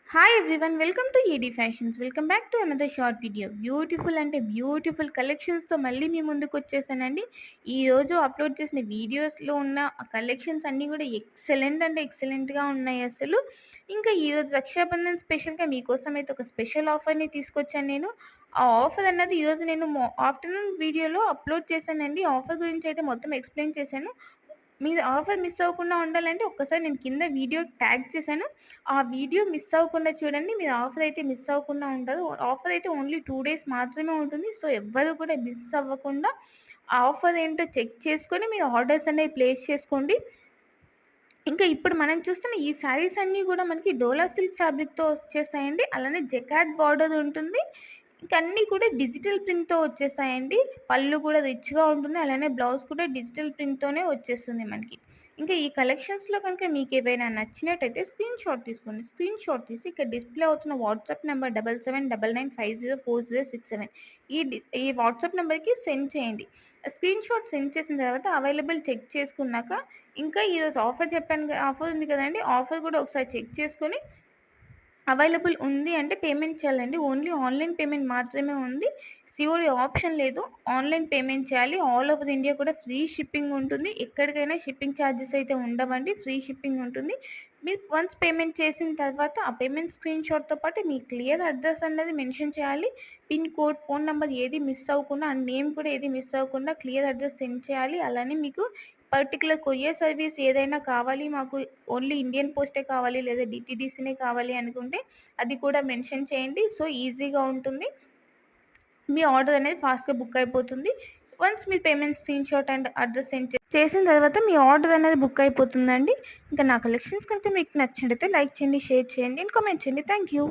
Hi everyone, welcome to AD fashions. Welcome back to another short video. Beautiful అంటే beautiful కలెక్షన్స్తో మళ్ళీ మీ ముందుకు వచ్చేసానండి. ఈరోజు అప్లోడ్ చేసిన వీడియోస్లో ఉన్న కలెక్షన్స్ అన్నీ కూడా ఎక్సలెంట్ అంటే ఎక్సలెంట్గా ఉన్నాయి అసలు. ఇంకా ఈరోజు రక్షాబంధన్ స్పెషల్గా మీకోసం అయితే ఒక స్పెషల్ ఆఫర్ని తీసుకొచ్చాను నేను. ఆ ఆఫర్ అన్నది ఈరోజు నేను ఆఫ్టర్నూన్ వీడియోలో అప్లోడ్ చేశానండి. ఆఫర్ గురించి అయితే మొత్తం ఎక్స్ప్లెయిన్ చేశాను. మీరు ఆఫర్ మిస్ అవ్వకుండా ఉండాలంటే ఒక్కసారి నేను కింద వీడియో ట్యాగ్ చేశాను. ఆ వీడియో మిస్ అవ్వకుండా చూడండి. మీరు ఆఫర్ అయితే మిస్ అవ్వకుండా ఉంటారు. ఆఫర్ అయితే ఓన్లీ 2 డేస్ మాత్రమే ఉంటుంది. సో ఎవ్వరు కూడా మిస్ అవ్వకుండా ఆ ఆఫర్ ఏంటో చెక్ చేసుకొని మీరు ఆర్డర్స్ అనేవి ప్లేస్ చేసుకోండి. ఇంకా ఇప్పుడు మనం చూస్తున్న ఈ శారీస్ అన్నీ కూడా మనకి డోలా సిల్క్ ఫ్యాబ్రిక్‌తో వచ్చేస్తాయండి. అలానే జకార్డ్ బార్డర్ ఉంటుంది. ఇంక అన్నీ కూడా డిజిటల్ ప్రింట్‌తో వచ్చేస్తాయండి. పళ్ళు కూడా రిచ్‌గా ఉంటుంది. అలానే బ్లౌజ్ కూడా డిజిటల్ ప్రింట్‌తోనే వచ్చేస్తుంది మనకి. ఇంకా ఈ కలెక్షన్స్‌లో కనుక మీకేవైనా నచ్చినట్టయితే స్క్రీన్ షాట్ తీసుకోండి. స్క్రీన్ షాట్ తీసి ఇక్కడ డిస్‌ప్లే అవుతున్న వాట్సాప్ నంబర్ 7799504067 ఈ వాట్సాప్ నంబర్‌కి సెండ్ చేయండి. స్క్రీన్ షాట్ సెండ్ చేసిన తర్వాత అవైలబుల్ చెక్ చేసుకున్నాక ఇంకా ఈరోజు ఆఫర్ చెప్పాను ఆఫర్ ఉంది కదండీ! ఆఫర్ కూడా ఒకసారి చెక్ చేసుకొని అవైలబుల్ ఉంది అంటే పేమెంట్ చేయాలండి. ఓన్లీ ఆన్‌లైన్ పేమెంట్ మాత్రమే ఉంది. సీఓడీ ఆప్షన్ లేదు. ఆన్‌లైన్ పేమెంట్ చేయాలి. ఆల్ ఓవర్ ఇండియా కూడా ఫ్రీ షిప్పింగ్ ఉంటుంది. ఎక్కడికైనా షిప్పింగ్ ఛార్జెస్ అయితే ఉండవండి. ఫ్రీ షిప్పింగ్ ఉంటుంది. మీరు వన్స్ పేమెంట్ చేసిన తర్వాత ఆ పేమెంట్ స్క్రీన్ షాట్‌తో పాటు మీ క్లియర్ అడ్రెస్ అన్నది మెన్షన్ చేయాలి. పిన్ కోడ్, ఫోన్ నంబర్ ఏది మిస్ అవ్వకుండా అండ్ నేమ్ కూడా ఏది మిస్ అవ్వకుండా క్లియర్ అడ్రెస్ సెండ్ చేయాలి. అలానే మీకు పర్టిక్యులర్ కొరియర్ సర్వీస్ ఏదైనా కావాలి, మాకు ఓన్లీ ఇండియన్ పోస్టే కావాలి లేదా డీటీడీసీనే కావాలి అనుకుంటే అది కూడా మెన్షన్ చేయండి. సో ఈజీగా ఉంటుంది. మీ ఆర్డర్ అనేది ఫాస్ట్‌గా బుక్ అయిపోతుంది. Once me payment screen shot and address send చేసిన తర్వాత మీ ఆర్డర్ అనేది బుక్ అయిపోతుందండి. ఇంకా నా కలెక్షన్స్ కనుక మీకు నచ్చినట్టయితే లైక్ చేయండి, షేర్ చేయండి అండ్ కామెంట్ చేయండి. Thank you.